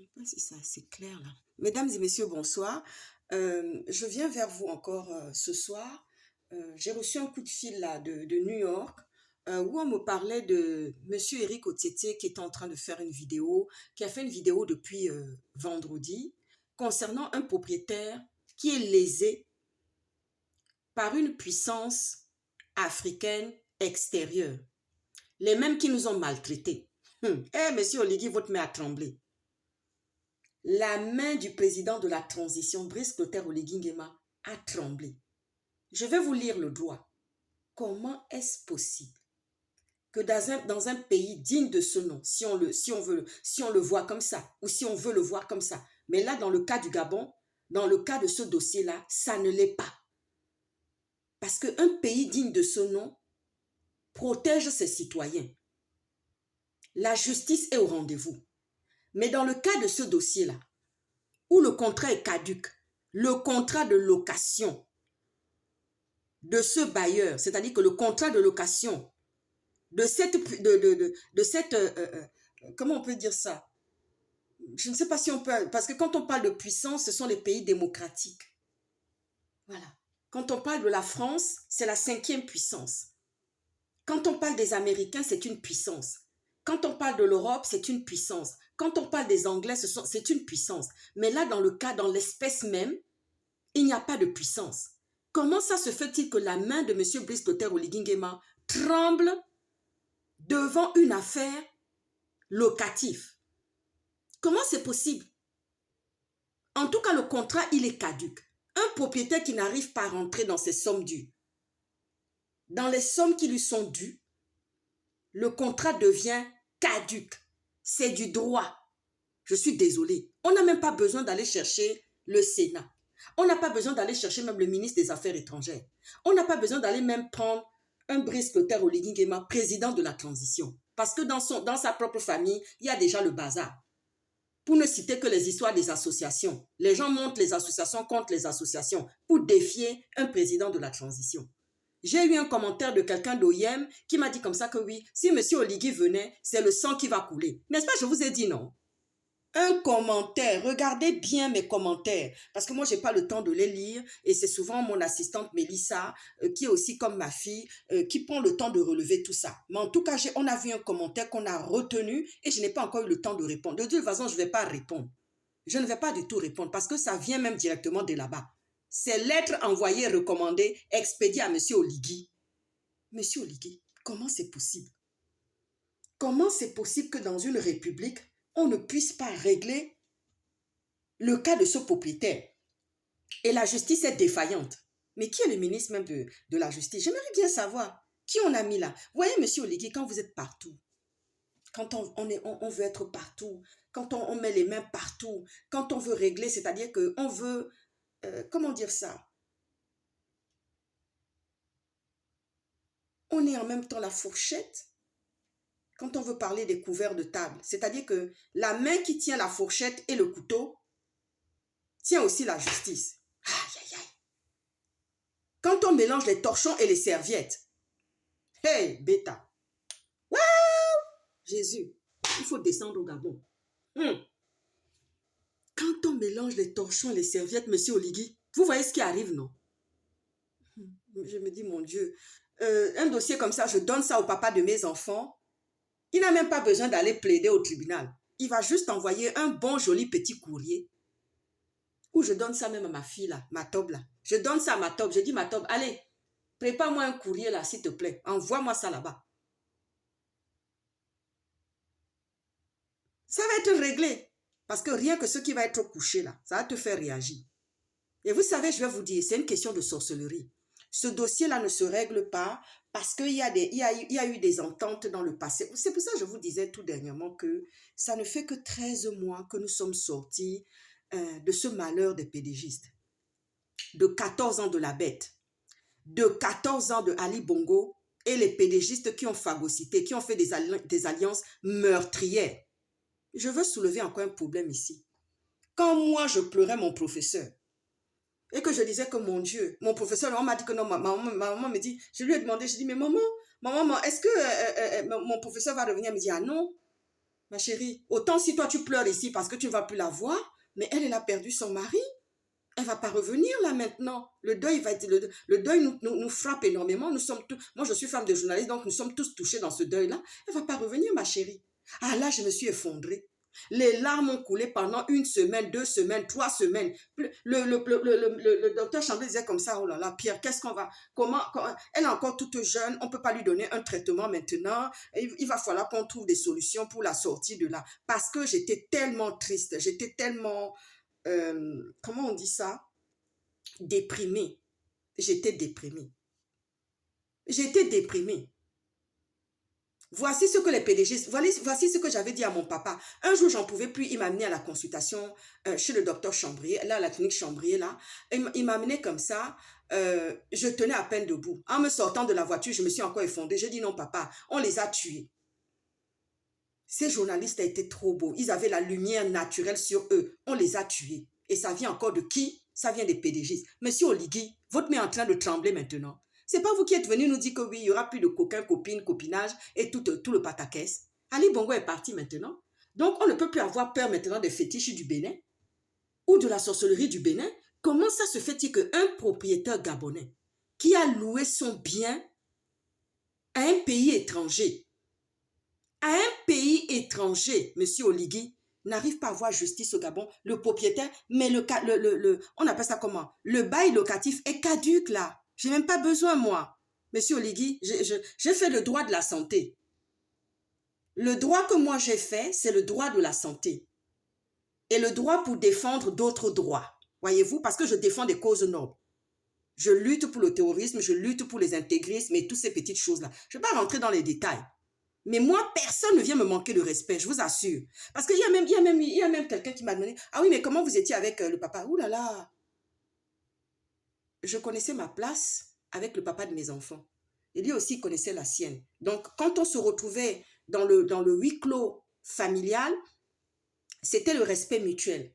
sais pas si c'est assez clair là. Mesdames et messieurs, bonsoir. Je viens vers vous encore ce soir. J'ai reçu un coup de fil là de New York où on me parlait de Monsieur Eric Otiete qui est en train de faire une vidéo, qui a fait une vidéo depuis vendredi concernant un propriétaire qui est lésé par une puissance africaine extérieure. Les mêmes qui nous ont maltraités. Monsieur Oligui, votre main a tremblé. La main du président de la transition, Brice Clotaire Oligui Nguema, a tremblé. Je vais vous lire le droit. Comment est-ce possible que dans un pays digne de ce nom, si on le voit comme ça, ou si on veut le voir comme ça, mais là, dans le cas du Gabon, dans le cas de ce dossier-là, ça ne l'est pas. Parce qu'un pays digne de ce nom protège ses citoyens. La justice est au rendez-vous. Mais dans le cas de ce dossier-là, où le contrat est caduc, le contrat de location de ce bailleur, c'est-à-dire que le contrat de location de cette comment on peut dire ça? Je ne sais pas si on peut, parce que quand on parle de puissance, ce sont les pays démocratiques. Voilà. Quand on parle de la France, c'est la 5e puissance. Quand on parle des Américains, c'est une puissance. Quand on parle de l'Europe, c'est une puissance. Quand on parle des Anglais, c'est une puissance. Mais là, dans l'espèce même, il n'y a pas de puissance. Comment ça se fait-il que la main de M. Brice Clotaire Oligui Nguema tremble devant une affaire locative? Comment c'est possible? En tout cas, le contrat, il est caduc. Un propriétaire qui n'arrive pas à rentrer dans ses sommes dues, dans les sommes qui lui sont dues, le contrat devient caduc. C'est du droit. Je suis désolée. On n'a même pas besoin d'aller chercher le Sénat. On n'a pas besoin d'aller chercher même le ministre des Affaires étrangères. On n'a pas besoin d'aller même prendre un Brice Clotaire Oligui Nguema, président de la transition. Parce que dans sa propre famille, il y a déjà le bazar. Pour ne citer que les histoires des associations. Les gens montent les associations contre les associations pour défier un président de la transition. J'ai eu un commentaire de quelqu'un d'OIM qui m'a dit comme ça que oui, si M. Oligui venait, c'est le sang qui va couler. N'est-ce pas, je vous ai dit non? Un commentaire, regardez bien mes commentaires, parce que moi, je n'ai pas le temps de les lire, et c'est souvent mon assistante Mélissa, qui est aussi comme ma fille, qui prend le temps de relever tout ça. Mais en tout cas, on a vu un commentaire qu'on a retenu, et je n'ai pas encore eu le temps de répondre. De toute façon, je ne vais pas répondre. Je ne vais pas du tout répondre, parce que ça vient même directement de là-bas. C'est lettre envoyée, recommandée, expédiée à M. Oligui. M. Oligui, comment c'est possible? Comment c'est possible que dans une république, on ne puisse pas régler le cas de ce propriétaire? Et la justice est défaillante. Mais qui est le ministre même de la justice? J'aimerais bien savoir qui on a mis là. Vous voyez, M. Oligui, quand vous êtes partout, quand on veut être partout, quand on met les mains partout, quand on veut régler, c'est-à-dire qu'on veut, comment dire ça? On est en même temps la fourchette. Quand on veut parler des couverts de table, c'est-à-dire que la main qui tient la fourchette et le couteau tient aussi la justice. Aïe, aïe, aïe. Quand on mélange les torchons et les serviettes, hey, bêta. Waouh! Jésus, il faut descendre au Gabon. Quand on mélange les torchons et les serviettes, monsieur Oligui, vous voyez ce qui arrive, non? Je me dis, mon Dieu, un dossier comme ça, je donne ça au papa de mes enfants. Il n'a même pas besoin d'aller plaider au tribunal. Il va juste envoyer un bon, joli petit courrier. Ou je donne ça même à ma fille, là, ma Tob, là. Je donne ça à ma Tob. Je dis, ma Tob, allez, prépare-moi un courrier, là, s'il te plaît. Envoie-moi ça là-bas. Ça va être réglé. Parce que rien que ce qui va être couché, là, ça va te faire réagir. Et vous savez, je vais vous dire, c'est une question de sorcellerie. Ce dossier-là ne se règle pas parce qu'il y a eu des ententes dans le passé. C'est pour ça que je vous disais tout dernièrement que ça ne fait que 13 mois que nous sommes sortis de ce malheur des pédégistes. De 14 ans de la bête, de 14 ans de Ali Bongo et les pédégistes qui ont phagocyté, qui ont fait des alliances meurtrières. Je veux soulever encore un problème ici. Quand moi, je pleurais mon professeur, et que je disais que mon Dieu, mon professeur, on m'a dit que non, ma maman me dit, je lui ai demandé, je dis, mais maman, est-ce que mon professeur va revenir? Elle me dit, ah non, Ma chérie, autant si toi tu pleures ici parce que tu ne vas plus la voir, mais elle a perdu son mari. Elle ne va pas revenir là maintenant. Le deuil, le deuil nous frappe énormément. Nous sommes tous, moi je suis femme de journaliste, donc nous sommes tous touchés dans ce deuil-là. Elle ne va pas revenir, ma chérie. Ah là, je me suis effondrée. Les larmes ont coulé pendant 1 semaine, 2 semaines, 3 semaines. Le docteur Chamblé disait comme ça, oh là là, Pierre, qu'est-ce qu'on va, elle est encore toute jeune, on ne peut pas lui donner un traitement maintenant. Il va falloir qu'on trouve des solutions pour la sortir de là. Parce que j'étais tellement triste, j'étais tellement, comment on dit ça? Déprimée. J'étais déprimée. J'étais déprimée. Voici ce que les PDG, voici ce que j'avais dit à mon papa. Un jour, j'en pouvais plus, il m'a amené à la consultation chez le docteur Chambrier, là, à la clinique Chambrier, là. Il m'a amené comme ça, je tenais à peine debout. En me sortant de la voiture, je me suis encore effondrée. J'ai dit non, papa, on les a tués. Ces journalistes étaient trop beaux. Ils avaient la lumière naturelle sur eux. On les a tués. Et ça vient encore de qui? Ça vient des PDG. Monsieur Oligui, votre main est en train de trembler maintenant. C'est pas vous qui êtes venu nous dire que oui, il y aura plus de coquins, copines, copinage et tout le pataquès. Ali Bongo est parti maintenant. Donc, on ne peut plus avoir peur maintenant des fétiches du Bénin ou de la sorcellerie du Bénin. Comment ça se fait-il qu'un propriétaire gabonais qui a loué son bien à un pays étranger, monsieur Oligui, n'arrive pas à avoir justice au Gabon, le propriétaire, mais on appelle ça comment? Le bail locatif est caduque là. J'ai même pas besoin, moi. Monsieur Oligui, j'ai fait le droit de la santé. Le droit que moi j'ai fait, c'est le droit de la santé. Et le droit pour défendre d'autres droits. Voyez-vous, parce que je défends des causes nobles. Je lutte pour le terrorisme, je lutte pour les intégrismes et toutes ces petites choses-là. Je ne vais pas rentrer dans les détails. Mais moi, personne ne vient me manquer de respect, je vous assure. Parce qu'il y a même quelqu'un qui m'a demandé, ah oui, mais comment vous étiez avec le papa? Ouh là là. Je connaissais ma place avec le papa de mes enfants. Et lui aussi connaissait la sienne. Donc, quand on se retrouvait dans le huis clos familial, c'était le respect mutuel.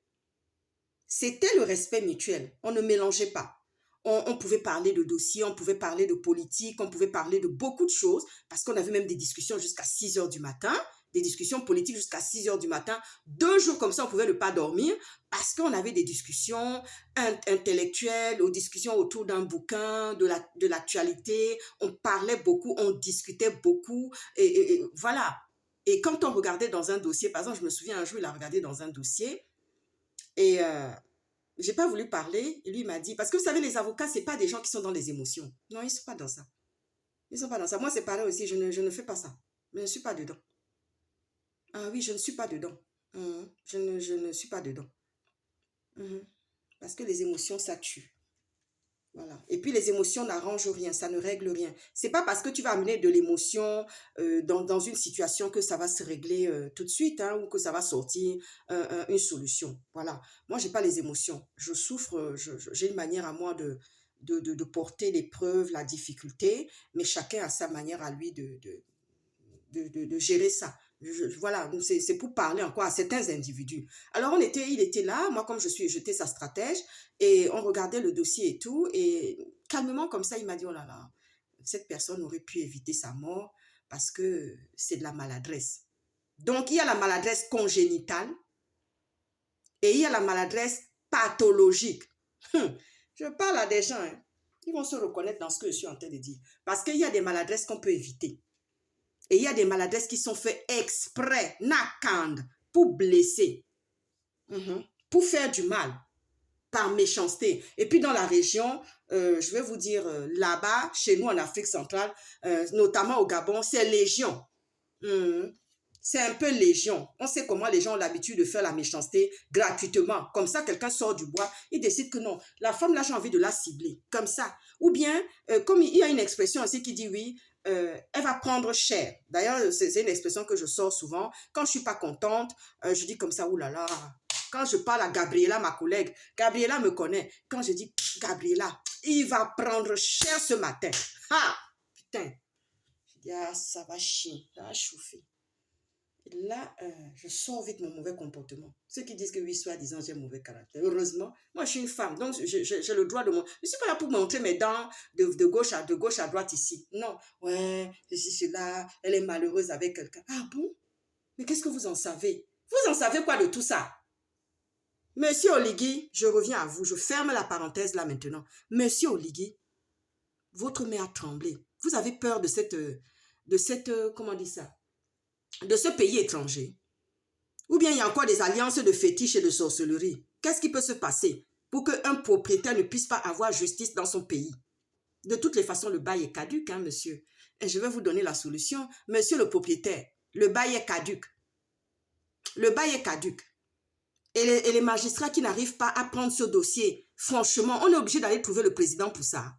C'était le respect mutuel. On ne mélangeait pas. On pouvait parler de dossiers, on pouvait parler de politique, on pouvait parler de beaucoup de choses, parce qu'on avait même des discussions jusqu'à 6 heures du matin, des discussions politiques jusqu'à 6 heures du matin. 2 jours comme ça, on pouvait ne pas dormir, parce qu'on avait des discussions intellectuelles, ou discussions autour d'un bouquin, de l'actualité. On parlait beaucoup, on discutait beaucoup, et voilà. Et quand on regardait dans un dossier, par exemple, je me souviens un jour, il a regardé dans un dossier, et j'ai pas voulu parler. Et lui m'a dit, parce que vous savez, les avocats, c'est pas des gens qui sont dans les émotions. Non, ils sont pas dans ça. Ils sont pas dans ça. Moi, c'est pareil aussi, je ne fais pas ça. Je ne suis pas dedans. Ah oui, je ne suis pas dedans. Je ne suis pas dedans. Parce que les émotions, ça tue. Voilà. Et puis les émotions n'arrangent rien, ça ne règle rien. C'est pas parce que tu vas amener de l'émotion dans une situation que ça va se régler tout de suite, hein, ou que ça va sortir une solution. Voilà. Moi, j'ai pas les émotions. Je souffre, j'ai une manière à moi de porter l'épreuve, la difficulté, mais chacun a sa manière à lui de gérer ça. Voilà, c'est pour parler encore à certains individus. Alors, il était là, moi comme j'étais sa stratège, et on regardait le dossier et tout, et calmement comme ça, il m'a dit, oh là là, cette personne aurait pu éviter sa mort parce que c'est de la maladresse. Donc, il y a la maladresse congénitale et il y a la maladresse pathologique. Je parle à des gens, hein, ils vont se reconnaître dans ce que je suis en train de dire. Parce qu'il y a des maladresses qu'on peut éviter. Et il y a des maladresses qui sont faites exprès, nakand, pour blesser, pour faire du mal, par méchanceté. Et puis dans la région, je vais vous dire, là-bas, chez nous en Afrique centrale, notamment au Gabon, c'est légion. C'est un peu légion. On sait comment les gens ont l'habitude de faire la méchanceté gratuitement. Comme ça, quelqu'un sort du bois, il décide que non, la femme là, j'ai envie de la cibler. Comme ça. Ou bien, comme il y a une expression aussi qui dit oui, elle va prendre cher. D'ailleurs, c'est une expression que je sors souvent. Quand je ne suis pas contente, je dis comme ça, oulala. Quand je parle à Gabriela, ma collègue, Gabriela me connaît. Quand je dis, Gabriela, il va prendre cher ce matin. Ah, putain. Je dis, ah, ça va chier, ça va chauffer. Et là, je sors vite mon mauvais comportement. Ceux qui disent que oui, soi-disant, j'ai un mauvais caractère. Heureusement, moi, je suis une femme. Donc, j'ai le droit de... Je ne suis pas là pour montrer mes dents de gauche à droite ici. Non. Ouais, ceci, cela, elle est malheureuse avec quelqu'un. Ah bon? Mais qu'est-ce que vous en savez? Vous en savez quoi de tout ça? Monsieur Oligui, je reviens à vous, je ferme la parenthèse là maintenant. Monsieur Oligui, votre main a tremblé. Vous avez peur de comment on dit ça? De ce pays étranger. Ou bien il y a encore des alliances de fétiches et de sorcellerie. Qu'est-ce qui peut se passer pour qu'un propriétaire ne puisse pas avoir justice dans son pays? De toutes les façons, le bail est caduc, hein, monsieur. Et je vais vous donner la solution. Monsieur le propriétaire, le bail est caduc. Le bail est caduc. Et les magistrats qui n'arrivent pas à prendre ce dossier, franchement, on est obligé d'aller trouver le président pour ça.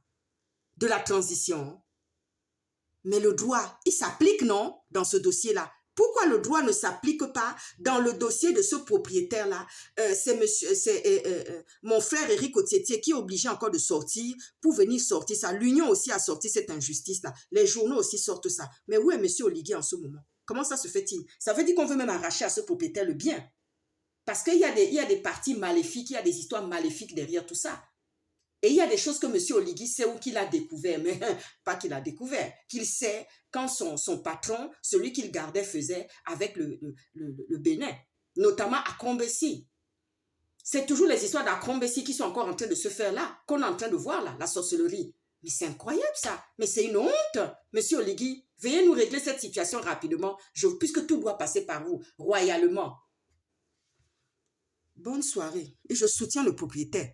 De la transition. Mais le droit, il s'applique, non, dans ce dossier-là? Pourquoi le droit ne s'applique pas dans le dossier de ce propriétaire-là? C'est mon frère Éric Otietier qui est obligé encore de sortir pour venir sortir ça. L'Union aussi a sorti cette injustice-là. Les journaux aussi sortent ça. Mais où est M. Oligui en ce moment? Comment ça se fait-il? Ça veut dire qu'on veut même arracher à ce propriétaire le bien. Parce qu'il y a des parties maléfiques, il y a des histoires maléfiques derrière tout ça. Et il y a des choses que M. Oligui sait ou qu'il a découvert, mais pas qu'il a découvert, qu'il sait quand son patron, celui qu'il gardait, faisait avec le Bénin, notamment à Combessi. C'est toujours les histoires d'Akombessi qui sont encore en train de se faire là, qu'on est en train de voir là, la sorcellerie. Mais c'est incroyable ça, mais c'est une honte. Monsieur Oligui, veuillez nous régler cette situation rapidement, puisque tout doit passer par vous, royalement. Bonne soirée, et je soutiens le propriétaire.